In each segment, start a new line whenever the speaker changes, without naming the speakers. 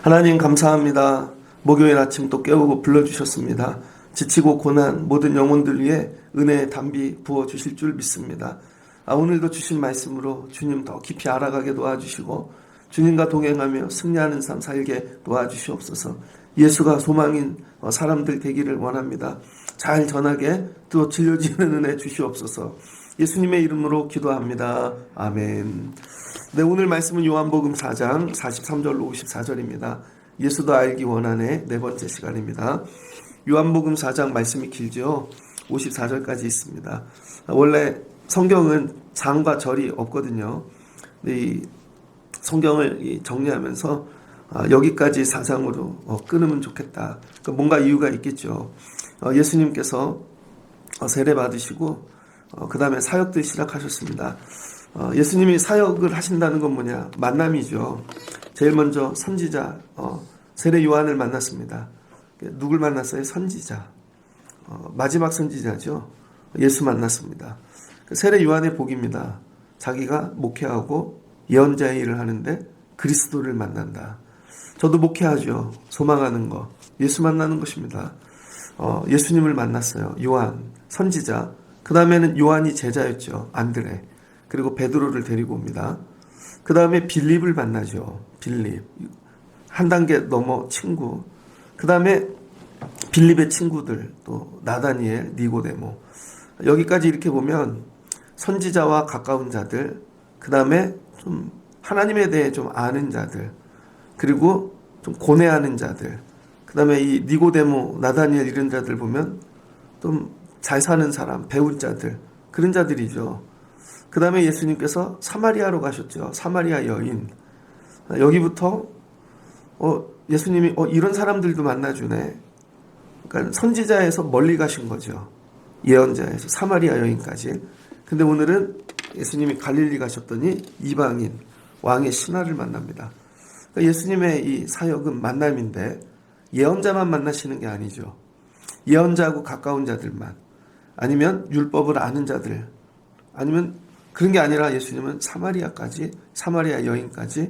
하나님 감사합니다. 목요일 아침 또 깨우고 불러주셨습니다. 지치고 고난 모든 영혼들 위해 은혜의 담비 부어주실 줄 믿습니다. 오늘도 주신 말씀으로 주님 더 깊이 알아가게 도와주시고 주님과 동행하며 승리하는 삶 살게 도와주시옵소서. 예수가 소망인 사람들 되기를 원합니다. 잘 전하게 또 들려지는 은혜 주시옵소서. 예수님의 이름으로 기도합니다. 아멘. 네, 오늘 말씀은 요한복음 4장 43절로 54절입니다. 예수도 알기 원하네 네 번째 시간입니다. 요한복음 4장 말씀이 길죠. 54절까지 있습니다. 원래 성경은 장과 절이 없거든요. 이 성경을 정리하면서 여기까지 4장으로 끊으면 좋겠다. 뭔가 이유가 있겠죠. 예수님께서 세례 받으시고 그 다음에 사역들 시작하셨습니다. 예수님이 사역을 하신다는 건 뭐냐? 만남이죠. 제일 먼저 선지자 세례 요한을 만났습니다. 누굴 만났어요? 선지자. 마지막 선지자죠. 예수 만났습니다. 세례 요한의 복입니다. 자기가 목회하고 예언자의 일을 하는데 그리스도를 만난다. 저도 목회하죠. 소망하는 거. 예수 만나는 것입니다. 예수님을 만났어요. 요한, 선지자. 그 다음에는 요한이 제자였죠. 안드레. 그리고 베드로를 데리고 옵니다. 그 다음에 빌립을 만나죠. 빌립. 한 단계 넘어 친구. 그 다음에 빌립의 친구들. 또 나다니엘, 니고데모. 여기까지 이렇게 보면 선지자와 가까운 자들. 그 다음에 좀 하나님에 대해 좀 아는 자들. 그리고 좀 고뇌하는 자들. 그 다음에 이 니고데모, 나다니엘 이런 자들 보면 좀 잘 사는 사람, 배운 자들. 그런 자들이죠. 그 다음에 예수님께서 사마리아로 가셨죠. 사마리아 여인. 여기부터 예수님이 이런 사람들도 만나주네. 그러니까 선지자에서 멀리 가신 거죠. 예언자에서 사마리아 여인까지. 근데 오늘은 예수님이 갈릴리 가셨더니 이방인 왕의 신하를 만납니다. 그러니까 예수님의 이 사역은 만남인데 예언자만 만나시는 게 아니죠. 예언자하고 가까운 자들만, 아니면 율법을 아는 자들, 아니면 그런 게 아니라 예수님은 사마리아까지, 사마리아 여인까지,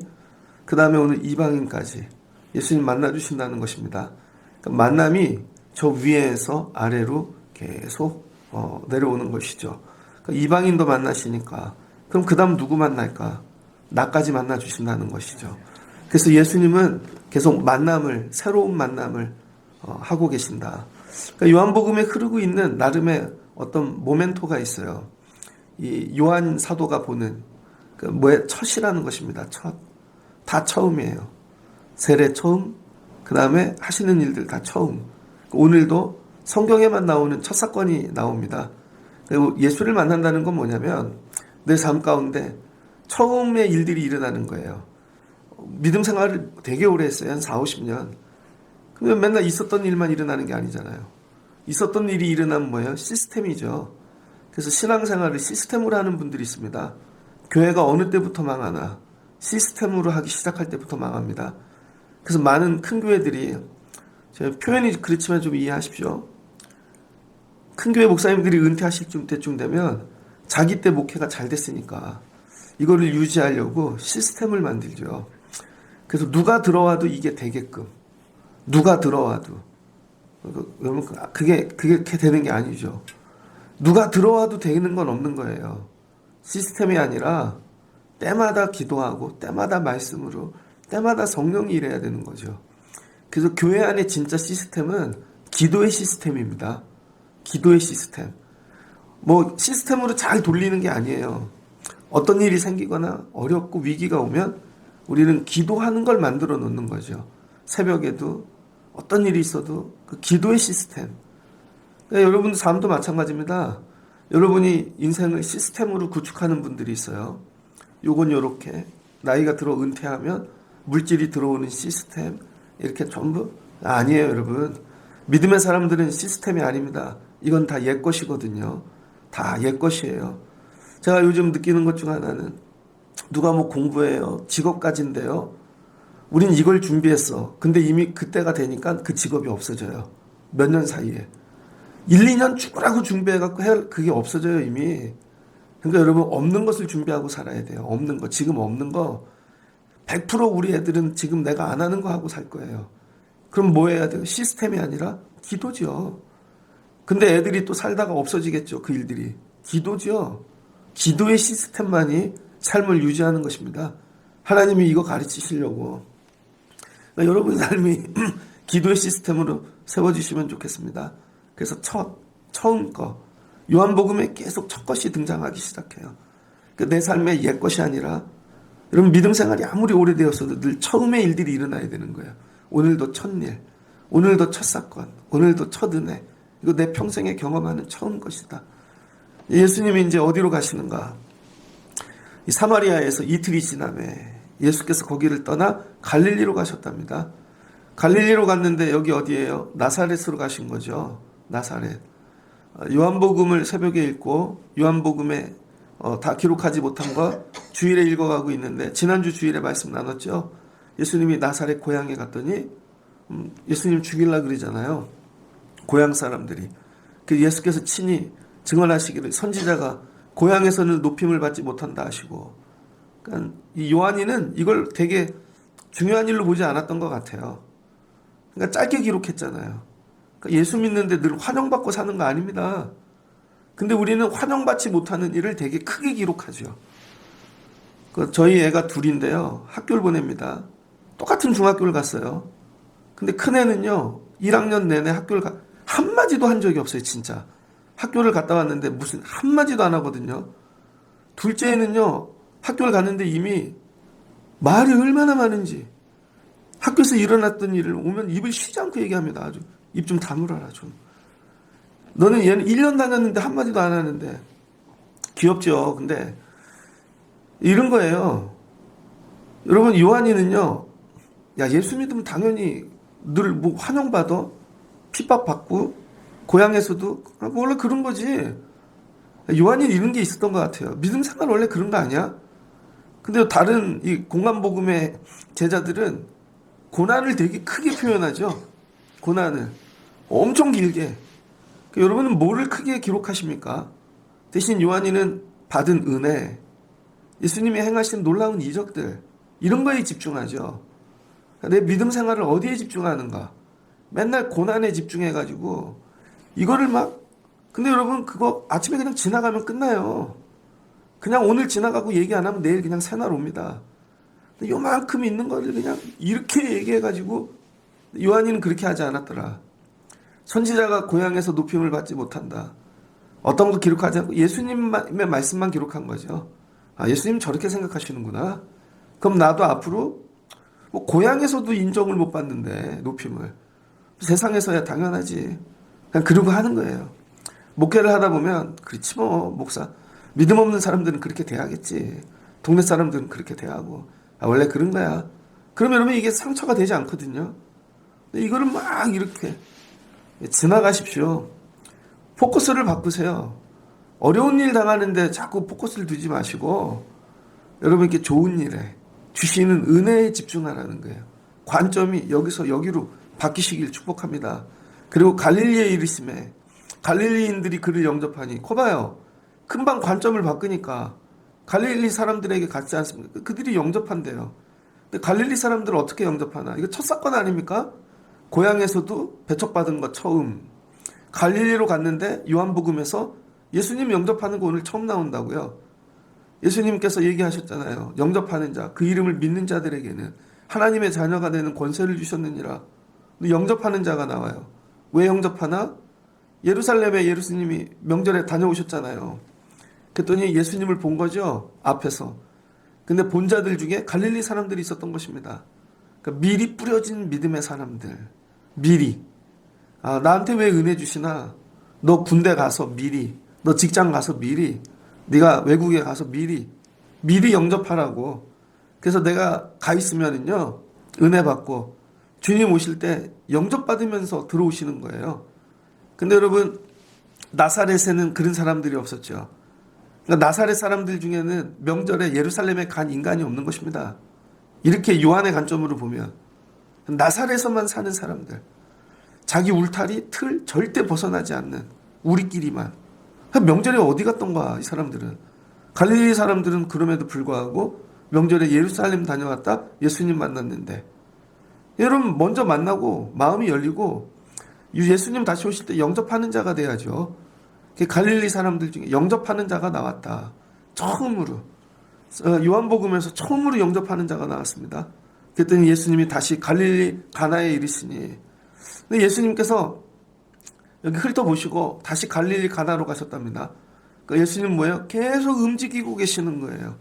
그 다음에 오늘 이방인까지 예수님 만나주신다는 것입니다. 그러니까 만남이 저 위에서 아래로 계속 내려오는 것이죠. 그러니까 이방인도 만나시니까 그럼 그 다음 누구 만날까? 나까지 만나주신다는 것이죠. 그래서 예수님은 계속 만남을, 새로운 만남을 하고 계신다. 그러니까 요한복음에 흐르고 있는 나름의 어떤 모멘토가 있어요. 이 요한 사도가 보는 첫이라는 것입니다. 첫. 다 처음이에요. 세례 처음, 그 다음에 하시는 일들 다 처음. 오늘도 성경에만 나오는 첫 사건이 나옵니다. 그리고 예수를 만난다는 건 뭐냐면 내 삶 가운데 처음의 일들이 일어나는 거예요. 믿음 생활을 되게 오래 했어요. 한 4, 50년. 그러면 맨날 있었던 일만 일어나는 게 아니잖아요. 있었던 일이 일어나면 뭐예요? 시스템이죠. 그래서 신앙생활을 시스템으로 하는 분들이 있습니다. 교회가 어느 때부터 망하나? 시스템으로 하기 시작할 때부터 망합니다. 그래서 많은 큰 교회들이, 제가 표현이 그렇지만 좀 이해하십시오. 큰 교회 목사님들이 은퇴하실 때쯤 되면 자기 때 목회가 잘 됐으니까 이거를 유지하려고 시스템을 만들죠. 그래서 누가 들어와도 이게 되게끔, 누가 들어와도, 여러분 그게 되는 게 아니죠. 누가 들어와도 되는 건 없는 거예요. 시스템이 아니라 때마다 기도하고 때마다 말씀으로 때마다 성령이 일해야 되는 거죠. 그래서 교회 안에 진짜 시스템은 기도의 시스템입니다. 기도의 시스템. 시스템으로 잘 돌리는 게 아니에요. 어떤 일이 생기거나 어렵고 위기가 오면 우리는 기도하는 걸 만들어 놓는 거죠. 새벽에도 어떤 일이 있어도 그 기도의 시스템. 그러니까 여러분들 삶도 마찬가지입니다. 여러분이 인생을 시스템으로 구축하는 분들이 있어요. 요건 요렇게 나이가 들어 은퇴하면 물질이 들어오는 시스템, 이렇게 전부 아니에요. 여러분, 믿음의 사람들은 시스템이 아닙니다. 이건 다 옛 것이거든요. 다 옛 것이에요. 제가 요즘 느끼는 것 중 하나는 누가 공부해요, 직업까지인데요, 우린 이걸 준비했어. 근데 이미 그때가 되니까 그 직업이 없어져요. 몇 년 사이에. 1, 2년 죽으라고 준비해갖고 그게 없어져요, 이미. 그러니까 여러분, 없는 것을 준비하고 살아야 돼요. 없는 거. 지금 없는 거. 100% 우리 애들은 지금 내가 안 하는 거 하고 살 거예요. 그럼 뭐 해야 돼요? 시스템이 아니라 기도죠. 근데 애들이 또 살다가 없어지겠죠, 그 일들이. 기도죠. 기도의 시스템만이 삶을 유지하는 것입니다. 하나님이 이거 가르치시려고. 그러니까 여러분 삶이 기도의 시스템으로 세워지시면 좋겠습니다. 그래서 처음 거. 요한복음에 계속 첫 것이 등장하기 시작해요. 그러니까 내 삶의 옛 것이 아니라, 여러분 믿음 생활이 아무리 오래되었어도 늘 처음의 일들이 일어나야 되는 거예요. 오늘도 첫 일, 오늘도 첫 사건, 오늘도 첫 은혜. 이거 내 평생에 경험하는 처음 것이다. 예수님이 이제 어디로 가시는가? 이 사마리아에서 이틀이 지남에 예수께서 거기를 떠나 갈릴리로 가셨답니다. 갈릴리로 갔는데 여기 어디예요? 나사렛으로 가신 거죠. 나사렛. 요한복음을 새벽에 읽고 요한복음에 다 기록하지 못한 거 주일에 읽어가고 있는데, 지난주 주일에 말씀 나눴죠. 예수님이 나사렛 고향에 갔더니 예수님 죽이려고 그러잖아요. 고향 사람들이. 그 예수께서 친히 증언하시기를 선지자가 고향에서는 높임을 받지 못한다 하시고, 그러니까 이 요한이는 이걸 되게 중요한 일로 보지 않았던 것 같아요. 그러니까 짧게 기록했잖아요. 그러니까 예수 믿는데 늘 환영받고 사는 거 아닙니다. 근데 우리는 환영받지 못하는 일을 되게 크게 기록하죠. 저희 애가 둘인데요. 학교를 보냅니다. 똑같은 중학교를 갔어요. 근데 큰애는요, 1학년 내내 한마디도 한 적이 없어요, 진짜. 학교를 갔다 왔는데 무슨 한마디도 안 하거든요. 둘째는요, 학교를 갔는데 이미 말이 얼마나 많은지, 학교에서 일어났던 일을 오면 입을 쉬지 않고 얘기합니다. 아주 입 좀 다물어라 좀. 너는 얘는 1년 다녔는데 한마디도 안 하는데. 귀엽죠. 근데 이런 거예요. 여러분, 요한이는요, 야, 예수 믿으면 당연히 늘 뭐 환영받아, 핍박받고, 고향에서도 원래 그런 거지. 요한이 이런 게 있었던 것 같아요. 믿음 생활 원래 그런 거 아니야? 근데 다른 이 공관복음의 제자들은 고난을 되게 크게 표현하죠. 고난을 엄청 길게. 여러분은 뭐를 크게 기록하십니까? 대신 요한이는 받은 은혜, 예수님이 행하신 놀라운 이적들, 이런 거에 집중하죠. 내 믿음 생활을 어디에 집중하는가? 맨날 고난에 집중해가지고 이거를 근데 여러분 그거 아침에 그냥 지나가면 끝나요. 그냥 오늘 지나가고 얘기 안 하면 내일 그냥 새날 옵니다. 요만큼 있는 거를 그냥 이렇게 얘기해가지고, 요한이는 그렇게 하지 않았더라. 선지자가 고향에서 높임을 받지 못한다. 어떤 것도 기록하지 않고 예수님의 말씀만 기록한 거죠. 아, 예수님 저렇게 생각하시는구나. 그럼 나도 앞으로 뭐 고향에서도 인정을 못 받는데 높임을 세상에서야 당연하지. 그냥 그러고 하는 거예요. 목회를 하다 보면 그렇지 뭐, 목사 믿음 없는 사람들은 그렇게 대하겠지. 동네 사람들은 그렇게 대하고. 아, 원래 그런 거야. 그러면 여러분 이게 상처가 되지 않거든요. 근데 이거를 막 이렇게 지나가십시오. 포커스를 바꾸세요. 어려운 일 당하는데 자꾸 포커스를 두지 마시고, 여러분께 좋은 일에 주시는 은혜에 집중하라는 거예요. 관점이 여기서 여기로 바뀌시길 축복합니다. 그리고 갈릴리에 이르심에 갈릴리인들이 그를 영접하니, 거봐요. 금방 관점을 바꾸니까 갈릴리 사람들에게 같지 않습니까? 그들이 영접한대요. 근데 갈릴리 사람들을 어떻게 영접하나? 이거 첫 사건 아닙니까? 고향에서도 배척받은 거 처음. 갈릴리로 갔는데 요한복음에서 예수님 영접하는 거 오늘 처음 나온다고요. 예수님께서 얘기하셨잖아요. 영접하는 자, 그 이름을 믿는 자들에게는 하나님의 자녀가 되는 권세를 주셨느니라. 근데 영접하는 자가 나와요. 왜 영접하나? 예루살렘에 예수님이 명절에 다녀오셨잖아요. 그랬더니 예수님을 본 거죠. 앞에서. 근데 본 자들 중에 갈릴리 사람들이 있었던 것입니다. 그러니까 미리 뿌려진 믿음의 사람들. 미리. 아, 나한테 왜 은혜 주시나? 너 군대 가서 미리. 너 직장 가서 미리. 네가 외국에 가서 미리. 미리 영접하라고. 그래서 내가 가 있으면은요, 은혜 받고 주님 오실 때 영접받으면서 들어오시는 거예요. 근데 여러분, 나사렛에는 그런 사람들이 없었죠. 그러니까 나사렛 사람들 중에는 명절에 예루살렘에 간 인간이 없는 것입니다. 이렇게 요한의 관점으로 보면 나사렛에만 사는 사람들. 자기 울타리 틀 절대 벗어나지 않는 우리끼리만. 명절에 어디 갔던 거야 이 사람들은. 갈릴리 사람들은 그럼에도 불구하고 명절에 예루살렘 다녀왔다 예수님 만났는데, 여러분 먼저 만나고 마음이 열리고 예수님 다시 오실 때 영접하는 자가 돼야죠. 갈릴리 사람들 중에 영접하는 자가 나왔다. 처음으로 요한복음에서 처음으로 영접하는 자가 나왔습니다. 그랬더니 예수님이 다시 갈릴리 가나에 이르시니, 근데 예수님께서 여기 훑어보시고 다시 갈릴리 가나로 가셨답니다. 그러니까 예수님 뭐예요? 계속 움직이고 계시는 거예요.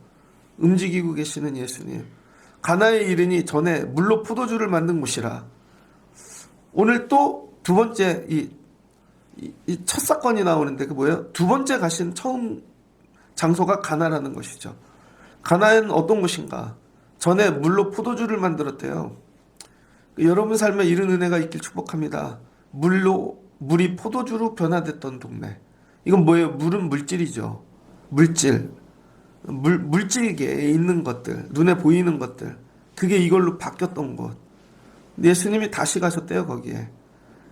움직이고 계시는 예수님. 가나에 이르니 전에 물로 포도주를 만든 곳이라. 오늘 또 두 번째 이 첫 사건이 나오는데 그 뭐예요? 두 번째 가신 처음 장소가 가나라는 것이죠. 가나는 어떤 곳인가? 전에 물로 포도주를 만들었대요. 여러분 삶에 이런 은혜가 있길 축복합니다. 물이 포도주로 변화됐던 동네. 이건 뭐예요? 물은 물질이죠. 물질. 물질계에 있는 것들, 눈에 보이는 것들. 그게 이걸로 바뀌었던 곳. 예수님이 다시 가셨대요, 거기에.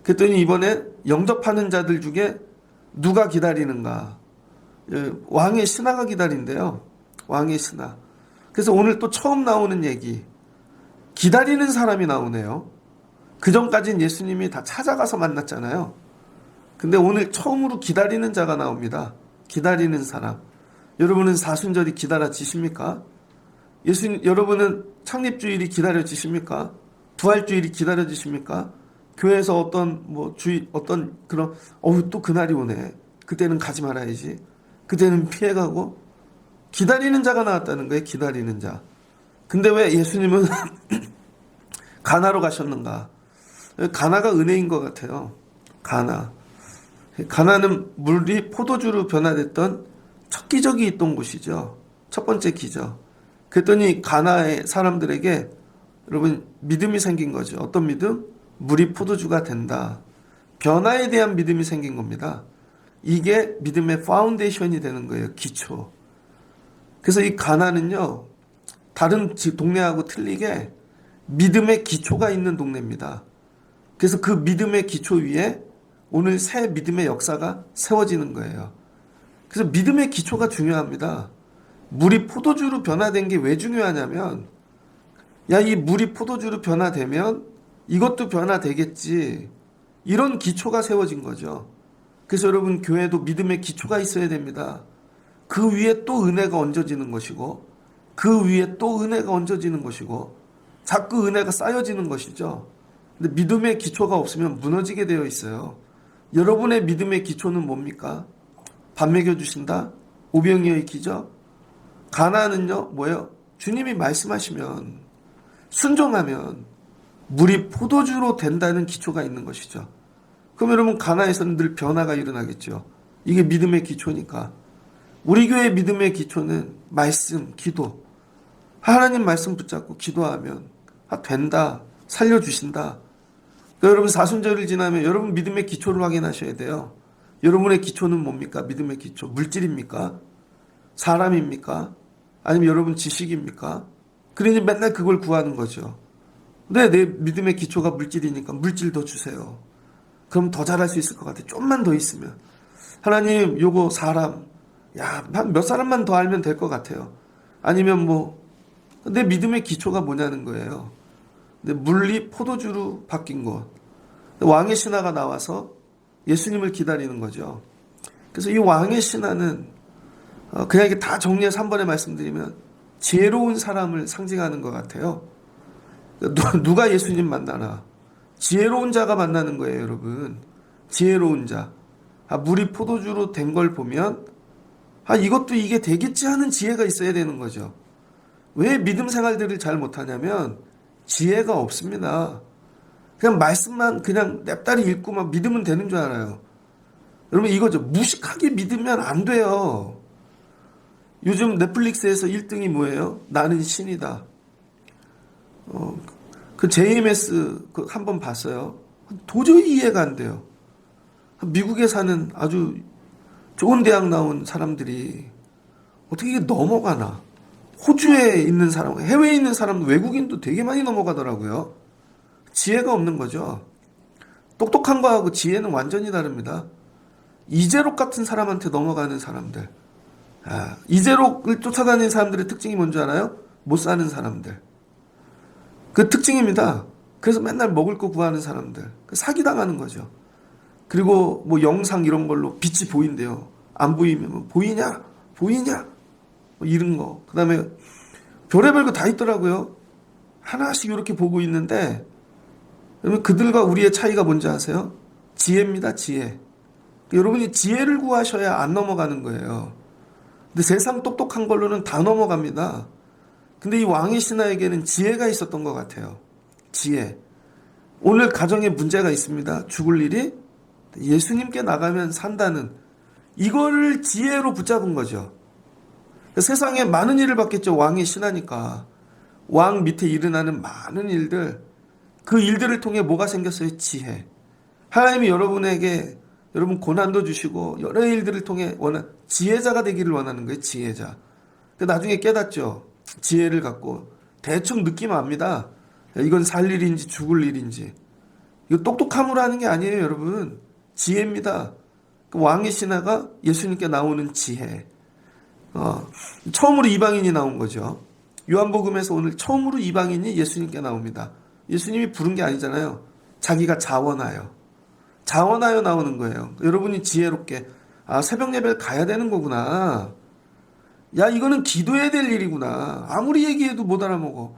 그랬더니 이번에 영접하는 자들 중에 누가 기다리는가? 왕의 신하가 기다린대요. 왕의 신하. 그래서 오늘 또 처음 나오는 얘기. 기다리는 사람이 나오네요. 그전까지는 예수님이 다 찾아가서 만났잖아요. 근데 오늘 처음으로 기다리는 자가 나옵니다. 기다리는 사람. 여러분은 사순절이 기다려지십니까? 여러분은 창립주일이 기다려지십니까? 부활주일이 기다려지십니까? 교회에서 어떤 그런, 또 그날이 오네. 그때는 가지 말아야지. 그때는 피해가고. 기다리는 자가 나왔다는 거예요. 기다리는 자. 근데 왜 예수님은 가나로 가셨는가? 가나가 은혜인 것 같아요. 가나는 물이 포도주로 변화됐던 첫 기적이 있던 곳이죠. 첫 번째 기적. 그랬더니 가나의 사람들에게 여러분 믿음이 생긴 거죠. 어떤 믿음? 물이 포도주가 된다. 변화에 대한 믿음이 생긴 겁니다. 이게 믿음의 파운데이션이 되는 거예요. 기초. 그래서 이 가나는요, 다른 동네하고 틀리게 믿음의 기초가 있는 동네입니다. 그래서 그 믿음의 기초 위에 오늘 새 믿음의 역사가 세워지는 거예요. 그래서 믿음의 기초가 중요합니다. 물이 포도주로 변화된 게 왜 중요하냐면, 이 물이 포도주로 변화되면 이것도 변화되겠지. 이런 기초가 세워진 거죠. 그래서 여러분 교회도 믿음의 기초가 있어야 됩니다. 그 위에 또 은혜가 얹어지는 것이고, 그 위에 또 은혜가 얹어지는 것이고, 자꾸 은혜가 쌓여지는 것이죠. 근데 믿음의 기초가 없으면 무너지게 되어 있어요. 여러분의 믿음의 기초는 뭡니까? 밥 먹여주신다? 오병이어의 기적? 가나는요, 뭐예요? 주님이 말씀하시면, 순종하면, 물이 포도주로 된다는 기초가 있는 것이죠. 그럼 여러분 가나에서는 늘 변화가 일어나겠죠. 이게 믿음의 기초니까. 우리 교회의 믿음의 기초는 말씀, 기도. 하나님 말씀 붙잡고 기도하면 된다. 살려주신다. 그러니까 여러분 사순절을 지나면 여러분 믿음의 기초를 확인하셔야 돼요. 여러분의 기초는 뭡니까? 믿음의 기초. 물질입니까? 사람입니까? 아니면 여러분 지식입니까? 그러니 맨날 그걸 구하는 거죠. 네, 내 믿음의 기초가 물질이니까 물질 더 주세요. 그럼 더 잘할 수 있을 것 같아. 좀만 더 있으면. 하나님, 요거 사람, 한 몇 사람만 더 알면 될 것 같아요. 아니면 내 믿음의 기초가 뭐냐는 거예요. 근데 물이 포도주로 바뀐 것. 왕의 신하가 나와서 예수님을 기다리는 거죠. 그래서 이 왕의 신하는 그냥 이게 다 정리해서 한 번에 말씀드리면 지혜로운 사람을 상징하는 것 같아요. 누가 예수님 만나나? 지혜로운 자가 만나는 거예요, 여러분. 지혜로운 자. 물이 포도주로 된 걸 보면 이것도 이게 되겠지 하는 지혜가 있어야 되는 거죠. 왜 믿음 생활들을 잘 못하냐면 지혜가 없습니다. 그냥 말씀만 그냥 냅다리 읽고 막 믿으면 되는 줄 알아요. 여러분 이거죠. 무식하게 믿으면 안 돼요. 요즘 넷플릭스에서 1등이 뭐예요? 나는 신이다. 그 JMS 한번 봤어요. 도저히 이해가 안 돼요. 미국에 사는 아주 좋은 대학 나온 사람들이 어떻게 이게 넘어가나. 호주에 있는 사람, 해외에 있는 사람, 외국인도 되게 많이 넘어가더라고요. 지혜가 없는 거죠. 똑똑한 거하고 지혜는 완전히 다릅니다. 이재록 같은 사람한테 넘어가는 사람들. 이재록을 쫓아다니는 사람들의 특징이 뭔지 알아요? 못 사는 사람들. 그 특징입니다. 그래서 맨날 먹을 거 구하는 사람들. 사기당하는 거죠. 그리고 뭐 영상 이런 걸로 빛이 보인대요. 안 보이면 뭐 보이냐? 보이냐? 뭐 이런 거. 그 다음에 별의별 거 다 있더라고요. 하나씩 이렇게 보고 있는데, 여러분 그들과 우리의 차이가 뭔지 아세요? 지혜입니다. 지혜. 여러분이 지혜를 구하셔야 안 넘어가는 거예요. 근데 세상 똑똑한 걸로는 다 넘어갑니다. 근데 이 왕의 신하에게는 지혜가 있었던 것 같아요. 지혜. 오늘 가정에 문제가 있습니다. 죽을 일이 예수님께 나가면 산다는 이거를 지혜로 붙잡은 거죠. 세상에 많은 일을 받겠죠. 왕의 신하니까. 왕 밑에 일어나는 많은 일들, 그 일들을 통해 뭐가 생겼어요? 지혜. 하나님이 여러분에게 여러분 고난도 주시고 여러 일들을 통해 지혜자가 되기를 원하는 거예요. 지혜자. 나중에 깨닫죠. 지혜를 갖고 대충 느낌 압니다. 이건 살 일인지 죽을 일인지. 이거 똑똑함으로 하는 게 아니에요, 여러분. 지혜입니다. 왕의 신하가 예수님께 나오는 지혜. 처음으로 이방인이 나온 거죠. 요한복음에서 오늘 처음으로 이방인이 예수님께 나옵니다. 예수님이 부른 게 아니잖아요. 자기가 자원하여 나오는 거예요. 여러분이 지혜롭게 새벽 예배를 가야 되는 거구나. 야, 이거는 기도해야 될 일이구나. 아무리 얘기해도 못 알아먹어.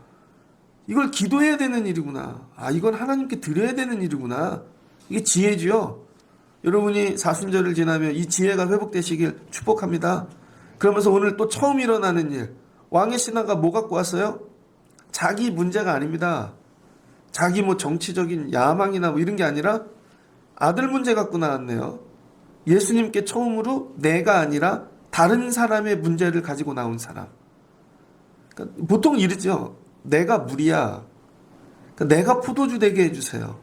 이걸 기도해야 되는 일이구나. 이건 하나님께 드려야 되는 일이구나. 이게 지혜지요. 여러분이 사순절을 지나면 이 지혜가 회복되시길 축복합니다. 그러면서 오늘 또 처음 일어나는 일. 왕의 신하가 뭐 갖고 왔어요? 자기 문제가 아닙니다. 자기 뭐 정치적인 야망이나 뭐 이런 게 아니라 아들 문제 갖고 나왔네요. 예수님께 처음으로 내가 아니라 다른 사람의 문제를 가지고 나온 사람. 그러니까 보통 이러죠. 내가 물이야. 그러니까 내가 포도주 되게 해주세요.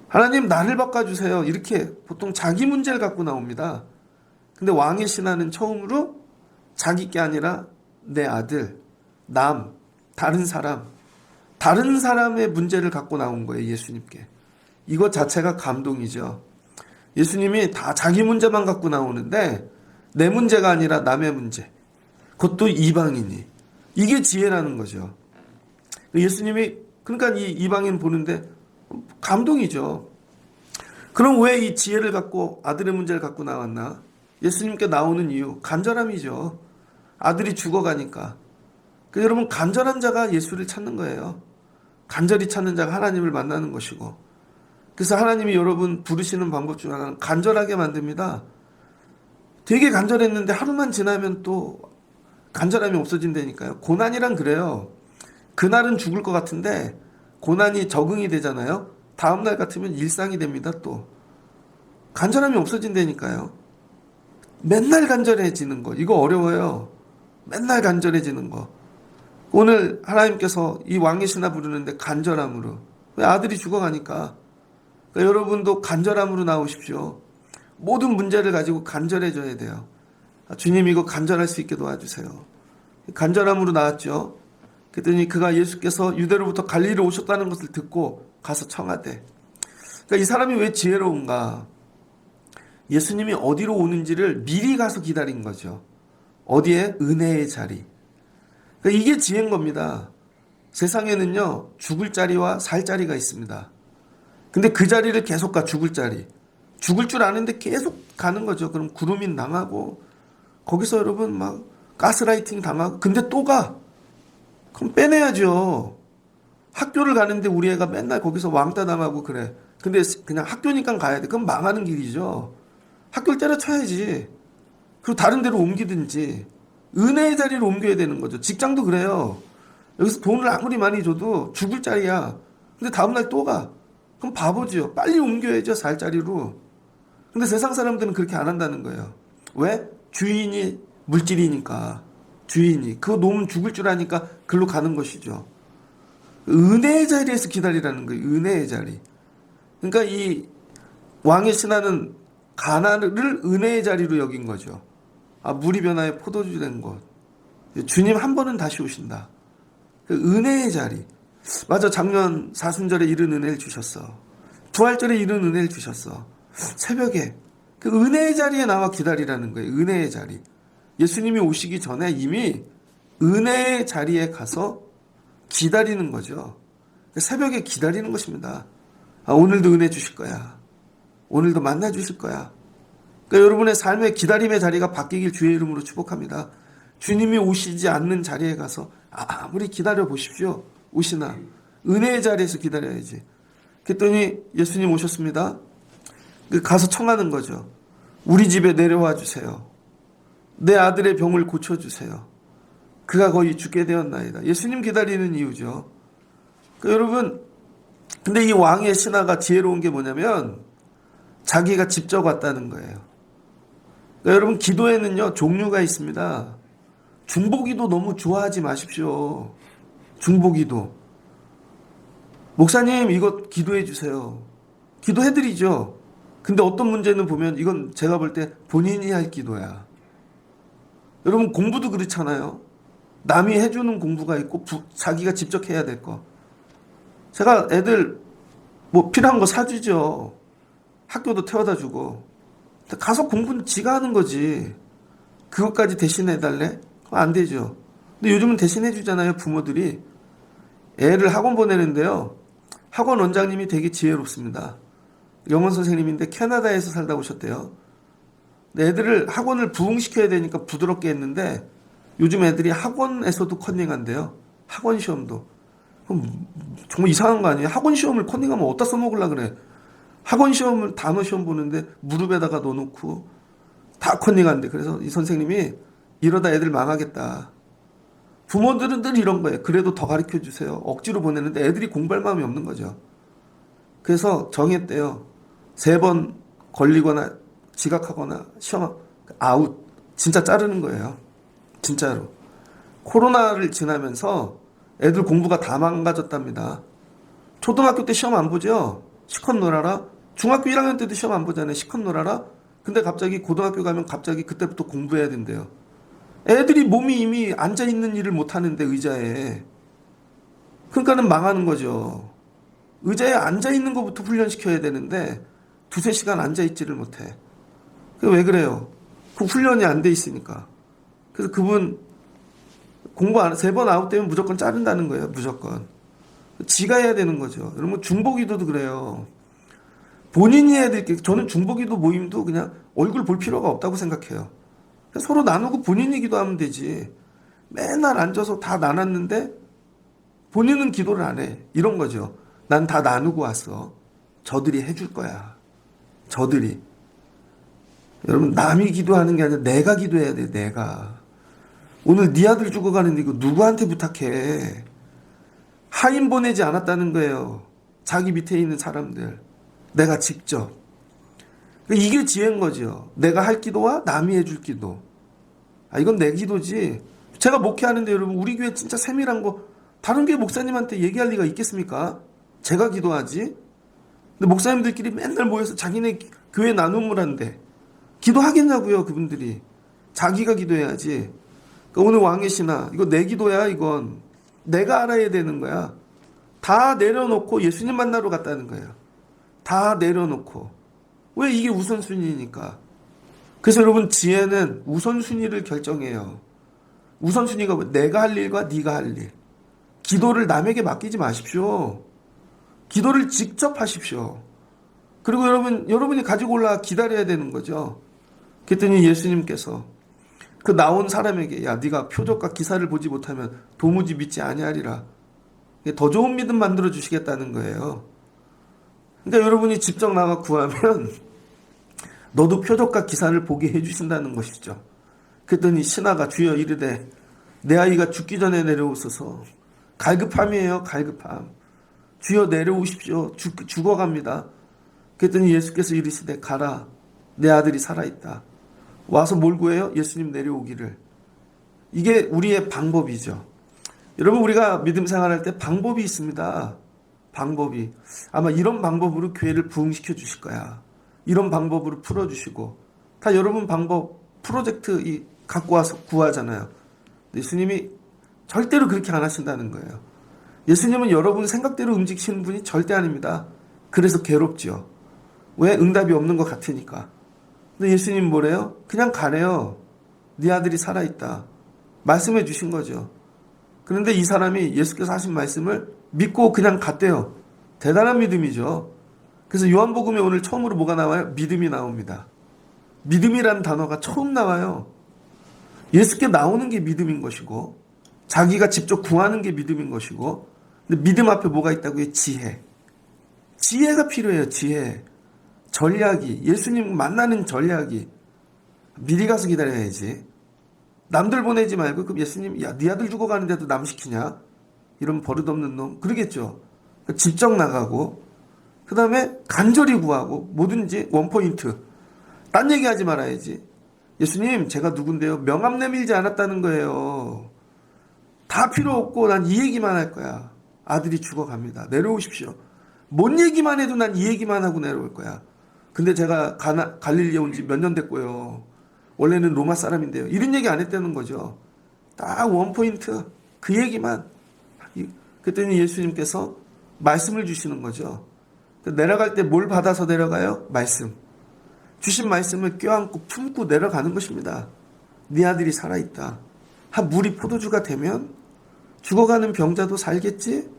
하나님 나를 바꿔주세요. 이렇게 보통 자기 문제를 갖고 나옵니다. 근데 왕의 신하는 처음으로 자기 게 아니라 내 아들, 다른 사람의 문제를 갖고 나온 거예요. 예수님께. 이것 자체가 감동이죠. 예수님이 다 자기 문제만 갖고 나오는데 내 문제가 아니라 남의 문제. 그것도 이방인이. 이게 지혜라는 거죠. 예수님이 그러니까 이 이방인 보는데 감동이죠. 그럼 왜 이 지혜를 갖고 아들의 문제를 갖고 나왔나? 예수님께 나오는 이유 간절함이죠. 아들이 죽어가니까. 여러분 간절한 자가 예수를 찾는 거예요. 간절히 찾는 자가 하나님을 만나는 것이고. 그래서 하나님이 여러분 부르시는 방법 중 하나는 간절하게 만듭니다. 되게 간절했는데 하루만 지나면 또 간절함이 없어진다니까요. 고난이란 그래요. 그날은 죽을 것 같은데 고난이 적응이 되잖아요. 다음날 같으면 일상이 됩니다. 또 간절함이 없어진다니까요. 맨날 간절해지는 거 이거 어려워요. 맨날 간절해지는 거. 오늘 하나님께서 이 왕의 신하 부르는데 간절함으로. 왜 아들이 죽어가니까. 그러니까 여러분도 간절함으로 나오십시오. 모든 문제를 가지고 간절해져야 돼요. 주님 이거 간절할 수 있게 도와주세요. 간절함으로 나왔죠. 그랬더니 그가 예수께서 유대로부터 갈릴리로 오셨다는 것을 듣고 가서 청하되. 그러니까 이 사람이 왜 지혜로운가. 예수님이 어디로 오는지를 미리 가서 기다린 거죠. 어디에? 은혜의 자리. 그러니까 이게 지혜인 겁니다. 세상에는요 죽을 자리와 살 자리가 있습니다. 근데 그 자리를 계속 가. 죽을 자리. 죽을 줄 아는데 계속 가는 거죠. 그럼 구루민 당하고 거기서 여러분 막 가스라이팅 당하고 근데 또 가. 그럼 빼내야죠. 학교를 가는데 우리 애가 맨날 거기서 왕따 당하고 그래. 근데 그냥 학교니까 가야 돼. 그럼 망하는 길이죠. 학교를 때려쳐야지. 그리고 다른 데로 옮기든지. 은혜의 자리로 옮겨야 되는 거죠. 직장도 그래요. 여기서 돈을 아무리 많이 줘도 죽을 자리야. 근데 다음날 또 가. 그럼 바보죠. 빨리 옮겨야죠. 살 자리로. 근데 세상 사람들은 그렇게 안 한다는 거예요. 왜? 주인이 물질이니까. 주인이. 그거 놓으면 죽을 줄 아니까 글로 가는 것이죠. 은혜의 자리에서 기다리라는 거예요. 은혜의 자리. 그러니까 이 왕의 신하는 가나를 은혜의 자리로 여긴 거죠. 물이 변화에 포도주 된 곳. 주님 한 번은 다시 오신다. 은혜의 자리. 맞아, 작년 사순절에 이런 은혜를 주셨어. 부활절에 이런 은혜를 주셨어. 새벽에 그 은혜의 자리에 나와 기다리라는 거예요. 은혜의 자리. 예수님이 오시기 전에 이미 은혜의 자리에 가서 기다리는 거죠. 새벽에 기다리는 것입니다. 오늘도 은혜 주실 거야. 오늘도 만나 주실 거야. 그러니까 여러분의 삶의 기다림의 자리가 바뀌길 주의 이름으로 축복합니다. 주님이 오시지 않는 자리에 가서 아무리 기다려 보십시오. 오시나. 은혜의 자리에서 기다려야지. 그랬더니 예수님 오셨습니다. 가서 청하는 거죠. 우리 집에 내려와 주세요. 내 아들의 병을 고쳐주세요. 그가 거의 죽게 되었나이다. 예수님 기다리는 이유죠. 그러니까 여러분, 근데 이 왕의 신하가 지혜로운 게 뭐냐면 자기가 직접 왔다는 거예요. 그러니까 여러분, 기도에는요 종류가 있습니다. 중보기도 너무 좋아하지 마십시오. 중보기도. 목사님 이거 기도해 주세요. 기도해드리죠. 근데 어떤 문제는 보면 이건 제가 볼 때 본인이 할 기도야. 여러분 공부도 그렇잖아요. 남이 해주는 공부가 있고 자기가 직접 해야 될 거. 제가 애들 뭐 필요한 거 사주죠. 학교도 태워다 주고. 가서 공부는 지가 하는 거지. 그것까지 대신해달래? 안 되죠. 근데 요즘은 대신해 주잖아요. 부모들이. 애를 학원 보내는데요. 학원 원장님이 되게 지혜롭습니다. 영어 선생님인데 캐나다에서 살다 오셨대요. 애들을 학원을 부흥시켜야 되니까 부드럽게 했는데 요즘 애들이 학원에서도 컨닝한대요. 학원 시험도. 그럼 정말 이상한 거 아니에요? 학원 시험을 컨닝하면 어디다 써먹으려고 그래? 학원 시험을 단어 시험 보는데 무릎에다가 넣어놓고 다 컨닝한대. 그래서 이 선생님이 이러다 애들 망하겠다. 부모들은 늘 이런 거예요. 그래도 더 가르쳐 주세요. 억지로 보내는데 애들이 공부할 마음이 없는 거죠. 그래서 정했대요. 3번 걸리거나 지각하거나 시험 아웃. 진짜 자르는 거예요. 진짜로. 코로나를 지나면서 애들 공부가 다 망가졌답니다. 초등학교 때 시험 안 보죠? 시컷 놀아라. 중학교 1학년 때도 시험 안 보잖아요. 시컷 놀아라. 근데 갑자기 고등학교 가면 갑자기 그때부터 공부해야 된대요. 애들이 몸이 이미 앉아있는 일을 못하는데 의자에. 그러니까는 망하는 거죠. 의자에 앉아있는 것부터 훈련시켜야 되는데 2-3시간 앉아있지를 못해. 왜 그래요? 그 훈련이 안 돼 있으니까. 그래서 그분 공부 안 3번 아웃되면 무조건 자른다는 거예요. 무조건. 지가 해야 되는 거죠. 여러분 중보기도도 그래요. 본인이 해야 될 게, 저는 중보기도 모임도 그냥 얼굴 볼 필요가 없다고 생각해요. 서로 나누고 본인이 기도하면 되지. 맨날 앉아서 다 나눴는데 본인은 기도를 안 해. 이런 거죠. 난 다 나누고 왔어. 저들이 해줄 거야. 저들이. 여러분 남이 기도하는 게 아니라 내가 기도해야 돼. 내가. 오늘 네 아들 죽어가는데 이거 누구한테 부탁해. 하인 보내지 않았다는 거예요. 자기 밑에 있는 사람들. 내가 직접. 이게 지혜인 거죠. 내가 할 기도와 남이 해줄 기도. 이건 내 기도지. 제가 목회하는데 여러분 우리 교회 진짜 세밀한 거 다른 교회 목사님한테 얘기할 리가 있겠습니까? 제가 기도하지. 근데 목사님들끼리 맨날 모여서 자기네 교회 나눔을 한대. 기도하겠냐고요 그분들이. 자기가 기도해야지. 그러니까 오늘 왕의 신하 이거 내 기도야. 이건 내가 알아야 되는 거야. 다 내려놓고 예수님 만나러 갔다는 거예요. 다 내려놓고. 왜? 이게 우선순위니까. 그래서 여러분 지혜는 우선순위를 결정해요. 우선순위가 뭐? 내가 할 일과 네가 할 일. 기도를 남에게 맡기지 마십시오. 기도를 직접 하십시오. 그리고 여러분이 가지고 올라 기다려야 되는 거죠. 그랬더니 예수님께서 그 나온 사람에게 야 네가 표적과 기사를 보지 못하면 도무지 믿지 아니하리라. 더 좋은 믿음 만들어 주시겠다는 거예요. 그러니까 여러분이 직접 나가 구하면 너도 표적과 기사를 보게 해주신다는 것이죠. 그랬더니 신하가 주여 이르되 내 아이가 죽기 전에 내려오소서. 갈급함이에요. 갈급함. 주여 내려오십시오. 죽어갑니다. 그랬더니 예수께서 이르시되 가라. 내 아들이 살아있다. 와서 뭘 구해요? 예수님 내려오기를. 이게 우리의 방법이죠. 여러분 우리가 믿음 생활할 때 방법이 있습니다. 방법이. 아마 이런 방법으로 교회를 부흥시켜 주실 거야. 이런 방법으로 풀어주시고. 다 여러분 방법 프로젝트 갖고 와서 구하잖아요. 예수님이 절대로 그렇게 안 하신다는 거예요. 예수님은 여러분 생각대로 움직이시는 분이 절대 아닙니다. 그래서 괴롭죠. 왜? 응답이 없는 것 같으니까. 근데 예수님 뭐래요? 그냥 가래요. 네 아들이 살아있다. 말씀해 주신 거죠. 그런데 이 사람이 예수께서 하신 말씀을 믿고 그냥 갔대요. 대단한 믿음이죠. 그래서 요한복음에 오늘 처음으로 뭐가 나와요? 믿음이 나옵니다. 믿음이라는 단어가 처음 나와요. 예수께 나오는 게 믿음인 것이고, 자기가 직접 구하는 게 믿음인 것이고, 근데 믿음 앞에 뭐가 있다고요? 지혜. 지혜가 필요해요. 지혜. 전략이. 예수님 만나는 전략이. 미리 가서 기다려야지. 남들 보내지 말고, 그럼 예수님, 야, 네 아들 죽어가는데도 남 시키냐? 이런 버릇없는 놈. 그러겠죠. 직접 나가고, 그 다음에 간절히 구하고, 뭐든지 원포인트. 딴 얘기 하지 말아야지. 예수님, 제가 누군데요? 명함 내밀지 않았다는 거예요. 다 필요 없고, 난 이 얘기만 할 거야. 아들이 죽어갑니다. 내려오십시오. 뭔 얘기만 해도 난 이 얘기만 하고 내려올 거야. 근데 제가 갈릴리에 온 지 몇 년 됐고요. 원래는 로마 사람인데요. 이런 얘기 안 했다는 거죠. 딱 원포인트. 그 얘기만. 그랬더니 예수님께서 말씀을 주시는 거죠. 내려갈 때 뭘 받아서 내려가요? 말씀. 주신 말씀을 껴안고 품고 내려가는 것입니다. 네 아들이 살아있다. 물이 포도주가 되면 죽어가는 병자도 살겠지?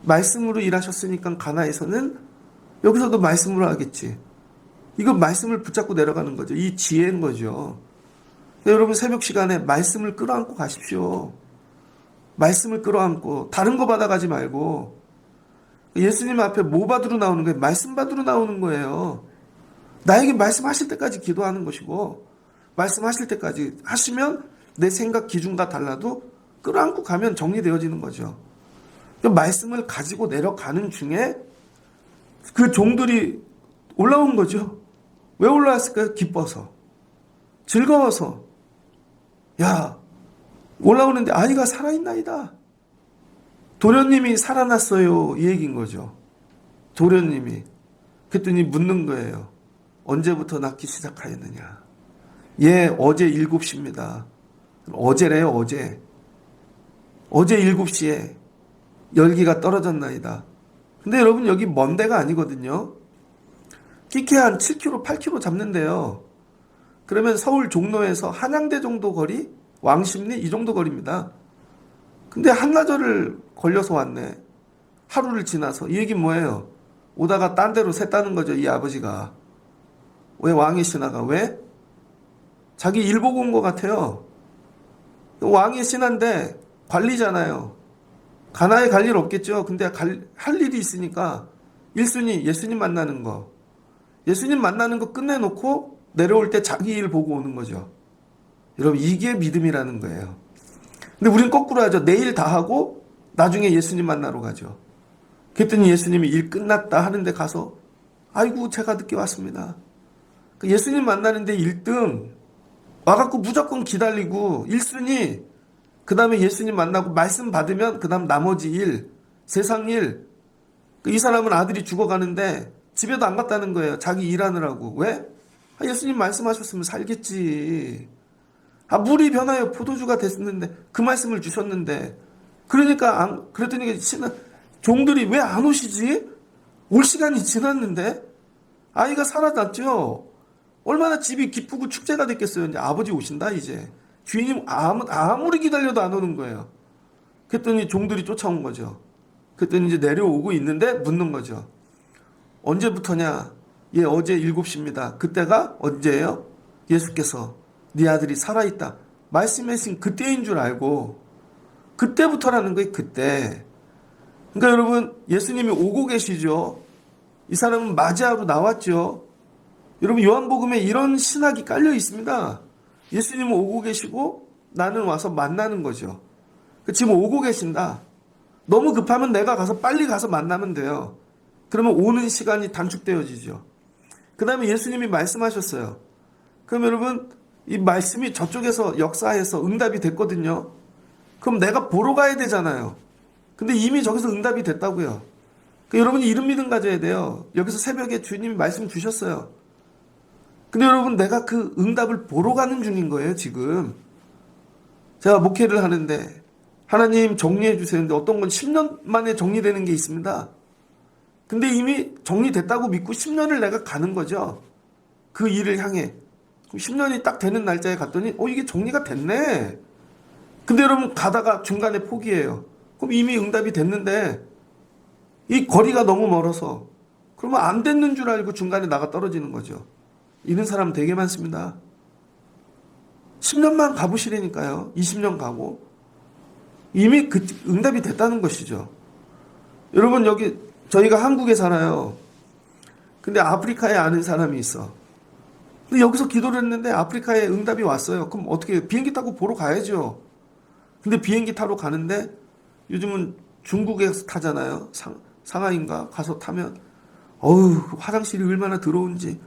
말씀으로 일하셨으니까 가나에서는 여기서도 말씀으로 하겠지. 이거 말씀을 붙잡고 내려가는 거죠. 이 지혜인 거죠. 여러분 새벽 시간에 말씀을 끌어안고 가십시오. 말씀을 끌어안고 다른 거 받아가지 말고 예수님 앞에 뭐 받으러 나오는 거예요? 말씀 받으러 나오는 거예요. 나에게 말씀하실 때까지 기도하는 것이고 말씀하실 때까지 하시면 내 생각 기준과 달라도 끌어안고 가면 정리되어지는 거죠. 말씀을 가지고 내려가는 중에 그 종들이 올라온 거죠. 왜 올라왔을까요? 기뻐서. 즐거워서. 야, 올라오는데 아이가 살아있나이다. 도련님이 살아났어요. 이 얘기인 거죠. 도련님이. 그랬더니 묻는 거예요. 언제부터 낳기 시작하였느냐. 예, 어제 7시입니다. 어제래요, 어제. 어제 7시에 열기가 떨어졌나이다. 근데 여러분 여기 먼 데가 아니거든요. 끼케 한 7km, 8km 잡는데요. 그러면 서울 종로에서 한양대 정도 거리, 왕십리 이 정도 거리입니다. 근데 한나절을 걸려서 왔네. 하루를 지나서. 이 얘기 뭐예요? 오다가 딴 데로 샜다는 거죠, 이 아버지가. 왜 왕의 신하가? 왜? 자기 일 보고 온 것 같아요. 왕의 신하인데 관리잖아요. 가나에 갈 일 없겠죠. 근데 할 일이 있으니까 1순위 예수님 만나는 거. 예수님 만나는 거 끝내놓고 내려올 때 자기 일 보고 오는 거죠. 여러분 이게 믿음이라는 거예요. 근데 우린 거꾸로 하죠. 내일 다 하고 나중에 예수님 만나러 가죠. 그랬더니 예수님이 일 끝났다 하는데 가서 아이고 제가 늦게 왔습니다. 예수님 만나는데 1등 와갖고 무조건 기다리고 1순위 그 다음에 예수님 만나고 말씀 받으면 그 다음 나머지 일 세상 일. 이 사람은 아들이 죽어가는데 집에도 안 갔다는 거예요. 자기 일하느라고. 왜? 예수님 말씀하셨으면 살겠지. 물이 변하여 포도주가 됐는데 그 말씀을 주셨는데 그러니까 그랬더니 종들이 왜 안 오시지? 올 시간이 지났는데 아이가 살아났죠. 얼마나 집이 기쁘고 축제가 됐겠어요. 이제 아버지 오신다 이제. 주인님 아무리 기다려도 안 오는 거예요. 그랬더니 종들이 쫓아온 거죠. 그랬더니 이제 내려오고 있는데 묻는 거죠. 언제부터냐? 예, 어제 7시입니다. 그때가 언제예요? 예수께서 네 아들이 살아있다 말씀하신 그때인 줄 알고 그때부터라는 거예요. 그때. 그러니까 여러분 예수님이 오고 계시죠. 이 사람은 맞이하러 나왔죠. 여러분 요한복음에 이런 신학이 깔려 있습니다. 예수님은 오고 계시고 나는 와서 만나는 거죠. 지금 오고 계신다. 너무 급하면 내가 가서 빨리 가서 만나면 돼요. 그러면 오는 시간이 단축되어지죠. 그 다음에 예수님이 말씀하셨어요. 그럼 여러분 이 말씀이 저쪽에서 역사해서 응답이 됐거든요. 그럼 내가 보러 가야 되잖아요. 근데 이미 저기서 응답이 됐다고요. 여러분이 이런 믿음 가져야 돼요. 여기서 새벽에 주님이 말씀 주셨어요. 근데 여러분 내가 그 응답을 보러 가는 중인 거예요 지금. 제가 목회를 하는데 하나님 정리해 주세요. 근데 어떤 건 10년 만에 정리되는 게 있습니다. 근데 이미 정리됐다고 믿고 10년을 내가 가는 거죠. 그 일을 향해. 10년이 딱 되는 날짜에 갔더니 이게 정리가 됐네. 근데 여러분 가다가 중간에 포기해요. 그럼 이미 응답이 됐는데 이 거리가 너무 멀어서 그러면 안 됐는 줄 알고 중간에 나가 떨어지는 거죠. 이런 사람 되게 많습니다. 10년만 가보시라니까요. 20년 가고 이미 그 응답이 됐다는 것이죠. 여러분 여기 저희가 한국에 살아요. 근데 아프리카에 아는 사람이 있어. 근데 여기서 기도를 했는데 아프리카에 응답이 왔어요. 그럼 어떻게 비행기 타고 보러 가야죠. 근데 비행기 타러 가는데 요즘은 중국에서 타잖아요. 상하이인가 가서 타면 그 화장실이 얼마나 더러운지.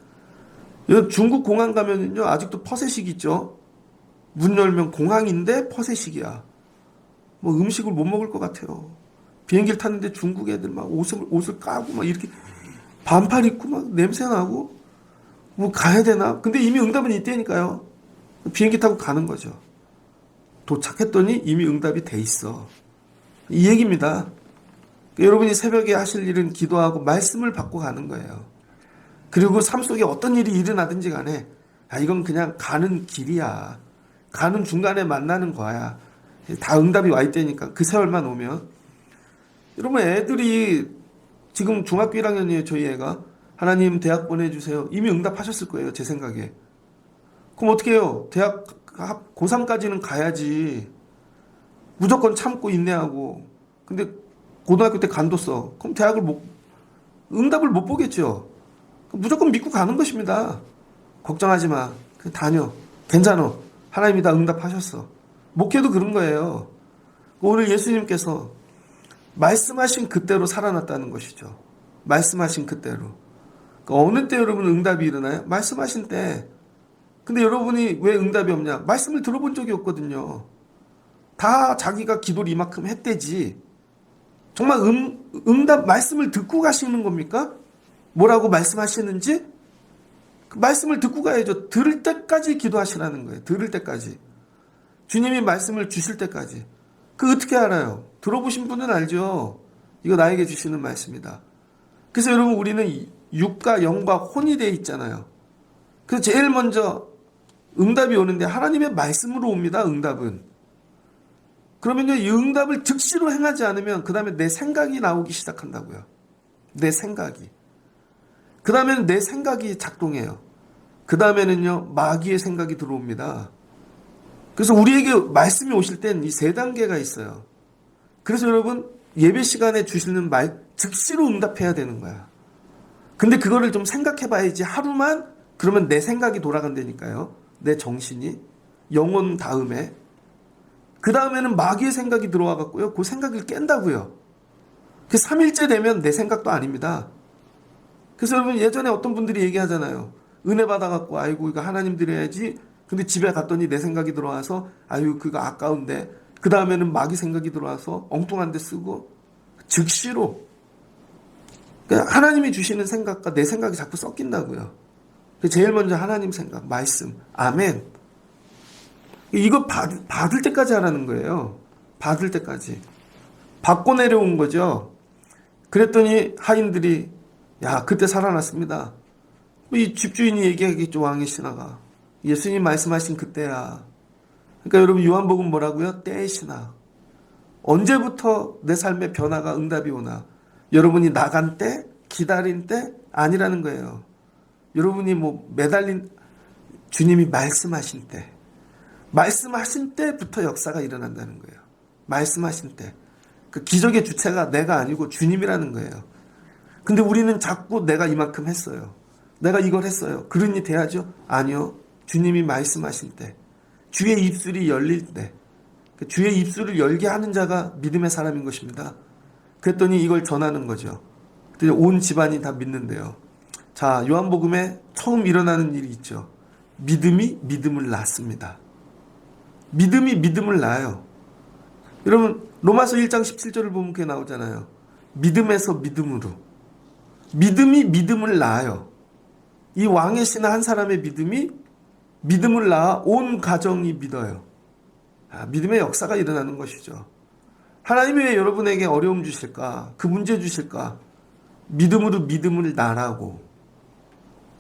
중국 공항 가면요 아직도 퍼세식 있죠. 문 열면 공항인데 퍼세식이야. 뭐 음식을 못 먹을 것 같아요. 비행기를 탔는데 중국 애들 막 옷을 까고 막 이렇게 반팔 입고 막 냄새 나고 뭐 가야 되나? 근데 이미 응답은 있다니까요. 비행기 타고 가는 거죠. 도착했더니 이미 응답이 돼 있어. 이 얘기입니다. 여러분이 새벽에 하실 일은 기도하고 말씀을 받고 가는 거예요. 그리고 삶 속에 어떤 일이 일어나든지 간에 이건 그냥 가는 길이야. 가는 중간에 만나는 거야. 다 응답이 와 있다니까. 그 세월만 오면. 여러분 애들이 지금 중학교 1학년이에요. 저희 애가. 하나님 대학 보내주세요. 이미 응답하셨을 거예요. 제 생각에. 그럼 어떻게 해요? 대학 고3까지는 가야지. 무조건 참고 인내하고. 근데 고등학교 때 간뒀어. 그럼 응답을 못 보겠죠. 무조건 믿고 가는 것입니다. 걱정하지 마. 그냥 다녀. 괜찮아. 하나님이 다 응답하셨어. 목회도 그런 거예요. 오늘 예수님께서 말씀하신 그때로 살아났다는 것이죠. 말씀하신 그때로. 어느 때 여러분 응답이 일어나요? 말씀하신 때. 근데 여러분이 왜 응답이 없냐? 말씀을 들어본 적이 없거든요. 다 자기가 기도를 이만큼 했대지. 정말 응답 말씀을 듣고 가시는 겁니까? 뭐라고 말씀하시는지? 그 말씀을 듣고 가야죠. 들을 때까지 기도하시라는 거예요. 들을 때까지. 주님이 말씀을 주실 때까지. 그 어떻게 알아요? 들어보신 분은 알죠. 이거 나에게 주시는 말씀이다. 그래서 여러분 우리는 육과 영과 혼이 되어 있잖아요. 그래서 제일 먼저 응답이 오는데 하나님의 말씀으로 옵니다. 응답은. 그러면요 이 응답을 즉시로 행하지 않으면 그 다음에 내 생각이 나오기 시작한다고요. 내 생각이. 그 다음에는 내 생각이 작동해요. 그 다음에는요 마귀의 생각이 들어옵니다. 그래서 우리에게 말씀이 오실 땐 이 세 단계가 있어요. 그래서 여러분 예배 시간에 주시는 말 즉시로 응답해야 되는 거야. 근데 그거를 좀 생각해 봐야지. 하루만 그러면 내 생각이 돌아간다니까요. 내 정신이. 영혼 다음에. 그 다음에는 마귀의 생각이 들어와 갖고요. 그 생각을 깬다고요. 그 3일째 되면 내 생각도 아닙니다. 그래서 여러분 예전에 어떤 분들이 얘기하잖아요. 은혜 받아 갖고 아이고 이거 하나님 드려야지. 근데 집에 갔더니 내 생각이 들어와서 아유 그거 아까운데. 그 다음에는 마귀 생각이 들어와서 엉뚱한 데 쓰고 즉시로. 그러니까 하나님이 주시는 생각과 내 생각이 자꾸 섞인다고요. 제일 먼저 하나님 생각, 말씀, 아멘. 이거 받을 때까지 하라는 거예요. 받을 때까지. 받고 내려온 거죠. 그랬더니 하인들이 그때 살아났습니다. 이 집주인이 얘기하겠죠. 왕의 신하가. 예수님 말씀하신 그때야. 그러니까 여러분 요한복음 뭐라고요? 때의 신하. 언제부터 내 삶의 변화가 응답이 오나? 여러분이 나간 때, 기다린 때 아니라는 거예요. 여러분이 매달린 주님이 말씀하신 때. 말씀하신 때부터 역사가 일어난다는 거예요. 말씀하신 때. 그 기적의 주체가 내가 아니고 주님이라는 거예요. 근데 우리는 자꾸 내가 이만큼 했어요. 내가 이걸 했어요. 그러니 돼야죠? 아니요. 주님이 말씀하신 때. 주의 입술이 열릴 때. 주의 입술을 열게 하는 자가 믿음의 사람인 것입니다. 그랬더니 이걸 전하는 거죠. 온 집안이 다 믿는데요. 자, 요한복음에 처음 일어나는 일이 있죠. 믿음이 믿음을 낳습니다. 믿음이 믿음을 낳아요. 여러분 로마서 1장 17절을 보면 그게 나오잖아요. 믿음에서 믿음으로. 믿음이 믿음을 낳아요. 이 왕의 신하 한 사람의 믿음이 믿음을 낳아 온 가정이 믿어요. 믿음의 역사가 일어나는 것이죠. 하나님이 왜 여러분에게 어려움 주실까? 그 문제 주실까? 믿음으로 믿음을 나라고.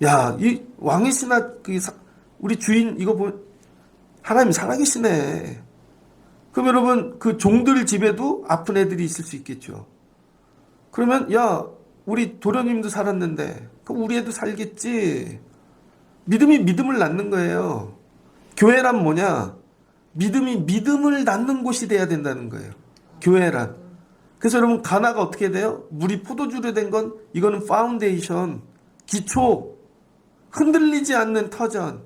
야, 이 왕의 신하, 우리 주인, 이거 하나님 살아계시네. 그럼 여러분, 그 종들 집에도 아픈 애들이 있을 수 있겠죠. 그러면, 야, 우리 도련님도 살았는데, 그럼 우리 애도 살겠지. 믿음이 믿음을 낳는 거예요. 교회란 뭐냐? 믿음이 믿음을 낳는 곳이 돼야 된다는 거예요. 교회란. 그래서 여러분, 가나가 어떻게 돼요? 물이 포도주로 된 건, 이거는 파운데이션, 기초, 흔들리지 않는 터전,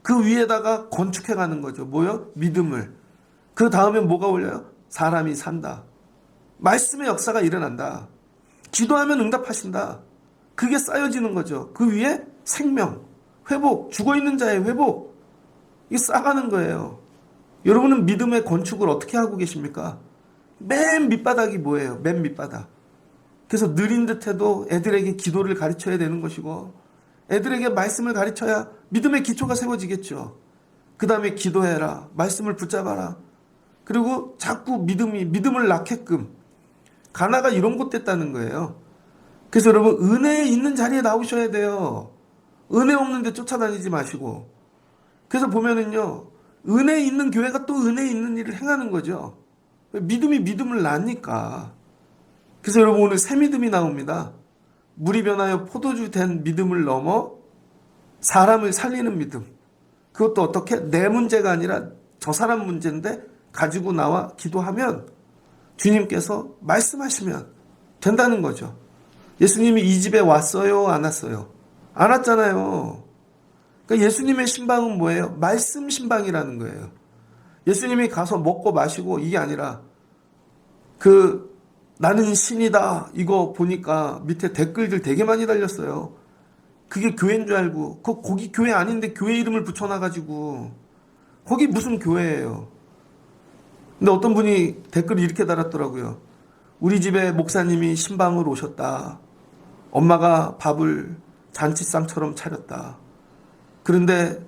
그 위에다가 건축해 가는 거죠. 뭐요? 믿음을. 그 다음에 뭐가 올려요? 사람이 산다. 말씀의 역사가 일어난다. 기도하면 응답하신다. 그게 쌓여지는 거죠. 그 위에 생명, 회복, 죽어있는 자의 회복, 이게 쌓아가는 거예요. 여러분은 믿음의 건축을 어떻게 하고 계십니까? 맨 밑바닥이 뭐예요? 맨 밑바닥. 그래서 느린 듯해도 애들에게 기도를 가르쳐야 되는 것이고, 애들에게 말씀을 가르쳐야 믿음의 기초가 세워지겠죠. 그 다음에 기도해라. 말씀을 붙잡아라. 그리고 자꾸 믿음을 낳게끔. 가나가 이런 곳 됐다는 거예요. 그래서 여러분, 은혜에 있는 자리에 나오셔야 돼요. 은혜 없는데 쫓아다니지 마시고. 그래서 보면은요, 은혜 있는 교회가 또 은혜 있는 일을 행하는 거죠. 믿음이 믿음을 낳으니까. 그래서 여러분, 오늘 새 믿음이 나옵니다. 물이 변하여 포도주 된 믿음을 넘어 사람을 살리는 믿음. 그것도 어떻게? 내 문제가 아니라 저 사람 문제인데 가지고 나와 기도하면 주님께서 말씀하시면 된다는 거죠. 예수님이 이 집에 왔어요? 안 왔어요? 안 왔잖아요. 그러니까 예수님의 신방은 뭐예요? 말씀 신방이라는 거예요. 예수님이 가서 먹고 마시고 이게 아니라 나는 신이다 이거 보니까 밑에 댓글들 되게 많이 달렸어요. 그게 교회인 줄 알고 거기 교회 아닌데 교회 이름을 붙여놔가지고 거기 무슨 교회예요. 근데 어떤 분이 댓글을 이렇게 달았더라고요. 우리 집에 목사님이 신방으로 오셨다. 엄마가 밥을 잔치상처럼 차렸다. 그런데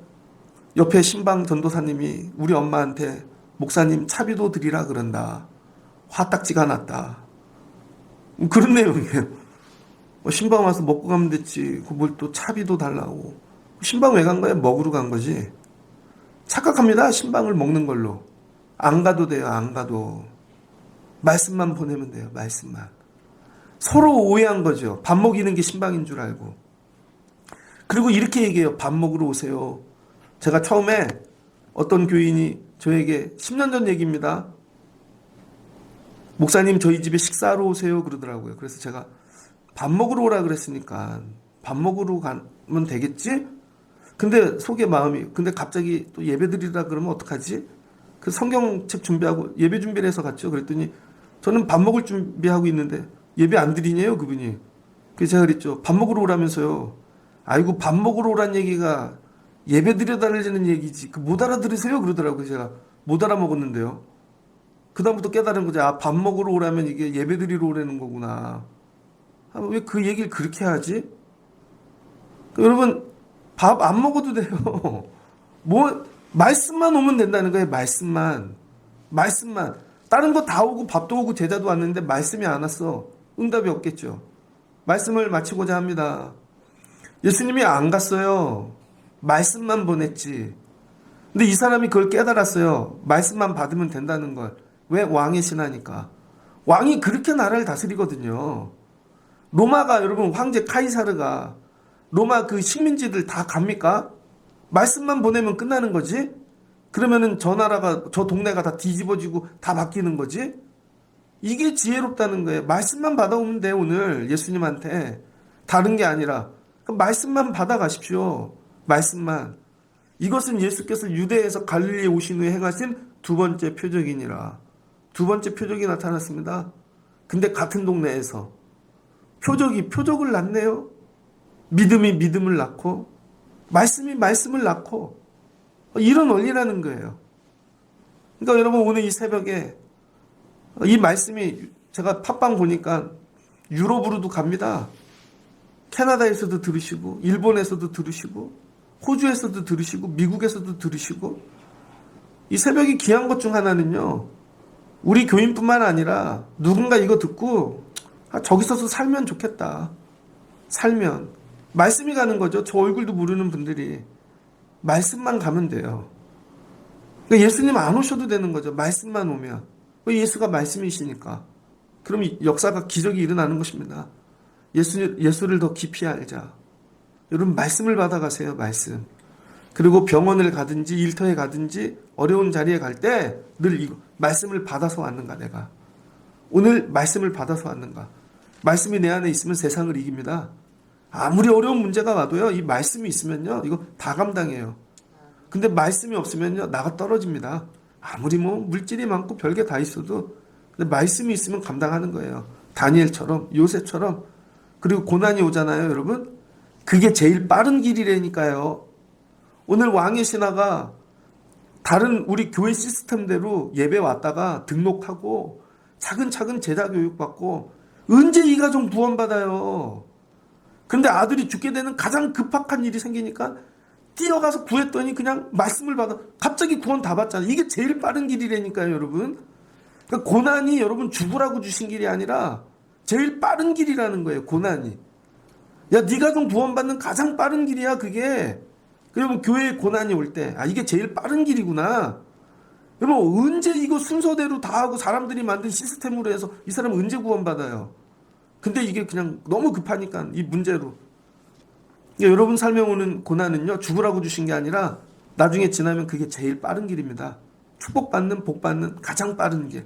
옆에 신방 전도사님이 우리 엄마한테 목사님 차비도 드리라 그런다. 화딱지가 났다. 그런 내용이에요. 신방 와서 먹고 가면 됐지. 뭘 또 차비도 달라고. 신방 왜 간 거야? 먹으러 간 거지. 착각합니다. 신방을 먹는 걸로. 안 가도 돼요. 안 가도. 말씀만 보내면 돼요. 말씀만. 서로 오해한 거죠. 밥 먹이는 게 신방인 줄 알고. 그리고 이렇게 얘기해요. 밥 먹으러 오세요. 제가 처음에 어떤 교인이 저에게 10년 전 얘기입니다. 목사님 저희 집에 식사하러 오세요 그러더라고요. 그래서 제가 밥 먹으러 오라 그랬으니까 밥 먹으러 가면 되겠지? 근데 속에 마음이 근데 갑자기 또 예배 드리라 그러면 어떡하지? 그 성경책 준비하고 예배 준비를 해서 갔죠. 그랬더니 저는 밥 먹을 준비하고 있는데 예배 안 드리냐요 그분이. 그래서 제가 그랬죠. 밥 먹으러 오라면서요. 아이고 밥 먹으러 오란 얘기가 예배 드려달라는 얘기지. 못 알아들으세요 그러더라고요. 제가 못 알아먹었는데요. 그다음부터 깨달은 거죠. 아, 밥 먹으러 오라면 이게 예배 드리러 오라는 거구나. 아, 왜 그 얘기를 그렇게 하지? 여러분, 밥 안 먹어도 돼요. 말씀만 오면 된다는 거예요. 말씀만. 말씀만. 다른 거 다 오고 밥도 오고 제자도 왔는데 말씀이 안 왔어. 응답이 없겠죠. 말씀을 마치고자 합니다. 예수님이 안 갔어요. 말씀만 보냈지. 근데 이 사람이 그걸 깨달았어요. 말씀만 받으면 된다는 걸. 왜? 왕의 신하니까. 왕이 그렇게 나라를 다스리거든요. 로마가 여러분 황제 카이사르가 로마 그 식민지들 다 갑니까? 말씀만 보내면 끝나는 거지? 그러면은 저 나라가 저 동네가 다 뒤집어지고 다 바뀌는 거지? 이게 지혜롭다는 거예요. 말씀만 받아오면 돼 오늘 예수님한테. 다른 게 아니라 말씀만 받아가십시오. 말씀만. 이것은 예수께서 유대에서 갈릴리에 오신 후에 행하신 두 번째 표적이니라. 두 번째 표적이 나타났습니다. 근데 같은 동네에서 표적을 낳네요. 믿음이 믿음을 낳고 말씀이 말씀을 낳고 이런 원리라는 거예요. 그러니까 여러분 오늘 이 새벽에 이 말씀이 제가 팟빵 보니까 유럽으로도 갑니다. 캐나다에서도 들으시고 일본에서도 들으시고 호주에서도 들으시고 미국에서도 들으시고 이 새벽이 귀한 것 중 하나는요. 우리 교인뿐만 아니라 누군가 이거 듣고 저기 서서 살면 좋겠다. 살면. 말씀이 가는 거죠. 저 얼굴도 모르는 분들이. 말씀만 가면 돼요. 그러니까 예수님 안 오셔도 되는 거죠. 말씀만 오면. 예수가 말씀이시니까. 그럼 역사가 기적이 일어나는 것입니다. 예수를 더 깊이 알자. 여러분 말씀을 받아가세요. 말씀. 그리고 병원을 가든지 일터에 가든지 어려운 자리에 갈 때 늘 이거 말씀을 받아서 왔는가 내가. 오늘 말씀을 받아서 왔는가. 말씀이 내 안에 있으면 세상을 이깁니다. 아무리 어려운 문제가 와도요. 이 말씀이 있으면요. 이거 다 감당해요. 근데 말씀이 없으면요. 나가 떨어집니다. 아무리 뭐 물질이 많고 별게 다 있어도 근데 말씀이 있으면 감당하는 거예요. 다니엘처럼 요셉처럼. 그리고 고난이 오잖아요. 여러분. 그게 제일 빠른 길이라니까요. 오늘 왕의 신하가 다른 우리 교회 시스템대로 예배 왔다가 등록하고 차근차근 제자 교육 받고 언제 이 가정 구원받아요. 근데 아들이 죽게 되는 가장 급박한 일이 생기니까 뛰어가서 구했더니 그냥 말씀을 받아 갑자기 구원 다 받잖아요. 이게 제일 빠른 길이라니까요. 여러분. 그러니까 고난이 여러분 죽으라고 주신 길이 아니라 제일 빠른 길이라는 거예요. 고난이. 야, 네가 좀 구원받는 가장 빠른 길이야, 그게. 그러면 교회에 고난이 올 때, 이게 제일 빠른 길이구나. 여러분, 언제 이거 순서대로 다 하고 사람들이 만든 시스템으로 해서 이 사람 언제 구원받아요? 근데 이게 그냥 너무 급하니까, 이 문제로. 그러니까 여러분 삶에 오는 고난은요, 죽으라고 주신 게 아니라 나중에 지나면 그게 제일 빠른 길입니다. 축복받는, 복받는 가장 빠른 길.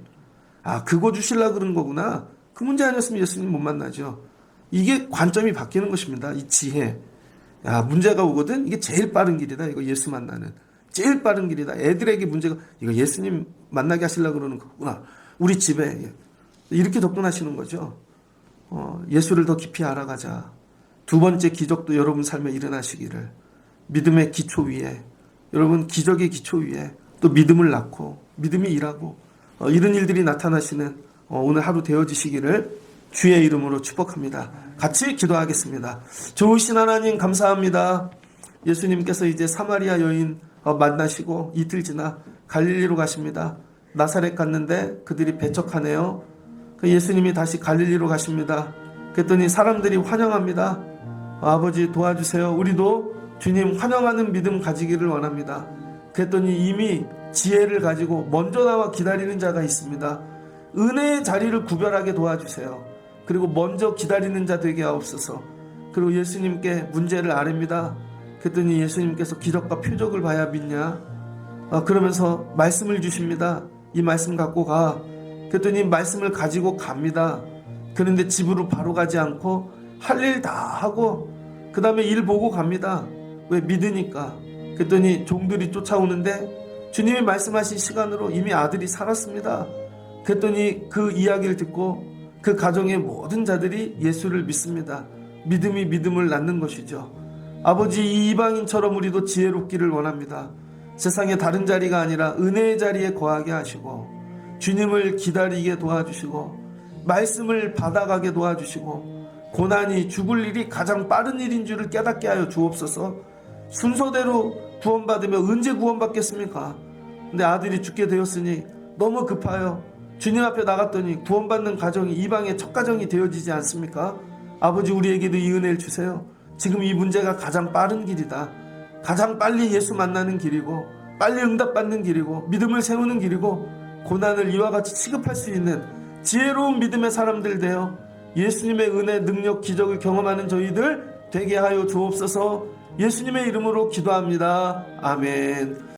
그거 주시려고 그런 거구나. 그 문제 아니었으면 예수님 못 만나죠. 이게 관점이 바뀌는 것입니다. 이 지혜. 문제가 오거든? 이게 제일 빠른 길이다. 이거 예수 만나는. 제일 빠른 길이다. 애들에게 문제가, 이거 예수님 만나게 하시려고 그러는 거구나. 우리 집에. 이렇게 접근하시는 거죠. 예수를 더 깊이 알아가자. 두 번째 기적도 여러분 삶에 일어나시기를. 믿음의 기초 위에. 여러분 기적의 기초 위에 또 믿음을 낳고, 믿음이 일하고, 이런 일들이 나타나시는 오늘 하루 되어지시기를 주의 이름으로 축복합니다. 같이 기도하겠습니다. 좋으신 하나님 감사합니다. 예수님께서 이제 사마리아 여인 만나시고 이틀 지나 갈릴리로 가십니다. 나사렛 갔는데 그들이 배척하네요. 예수님이 다시 갈릴리로 가십니다. 그랬더니 사람들이 환영합니다. 아버지 도와주세요. 우리도 주님 환영하는 믿음 가지기를 원합니다. 그랬더니 이미 지혜를 가지고 먼저 나와 기다리는 자가 있습니다. 은혜의 자리를 구별하게 도와주세요. 그리고 먼저 기다리는 자 되게 하옵소서. 그리고 예수님께 문제를 아뢰입니다. 그랬더니 예수님께서 기적과 표적을 봐야 믿냐? 그러면서 말씀을 주십니다. 이 말씀 갖고 가. 그랬더니 말씀을 가지고 갑니다. 그런데 집으로 바로 가지 않고 할 일 다 하고 그 다음에 일 보고 갑니다. 왜? 믿으니까. 그랬더니 종들이 쫓아오는데 주님이 말씀하신 시간으로 이미 아들이 살았습니다. 그랬더니 그 이야기를 듣고 그 가정의 모든 자들이 예수를 믿습니다. 믿음이 믿음을 낳는 것이죠. 아버지, 이 이방인처럼 우리도 지혜롭기를 원합니다. 세상의 다른 자리가 아니라 은혜의 자리에 거하게 하시고 주님을 기다리게 도와주시고 말씀을 받아가게 도와주시고 고난이 죽을 일이 가장 빠른 일인 줄을 깨닫게 하여 주옵소서. 순서대로 구원받으면 언제 구원받겠습니까? 근데 아들이 죽게 되었으니 너무 급하여 주님 앞에 나갔더니 구원받는 가정이 이방의 첫 가정이 되어지지 않습니까? 아버지, 우리에게도 이 은혜를 주세요. 지금 이 문제가 가장 빠른 길이다. 가장 빨리 예수 만나는 길이고 빨리 응답받는 길이고 믿음을 세우는 길이고 고난을 이와 같이 취급할 수 있는 지혜로운 믿음의 사람들 되어 예수님의 은혜, 능력, 기적을 경험하는 저희들 되게 하여 주옵소서. 예수님의 이름으로 기도합니다. 아멘.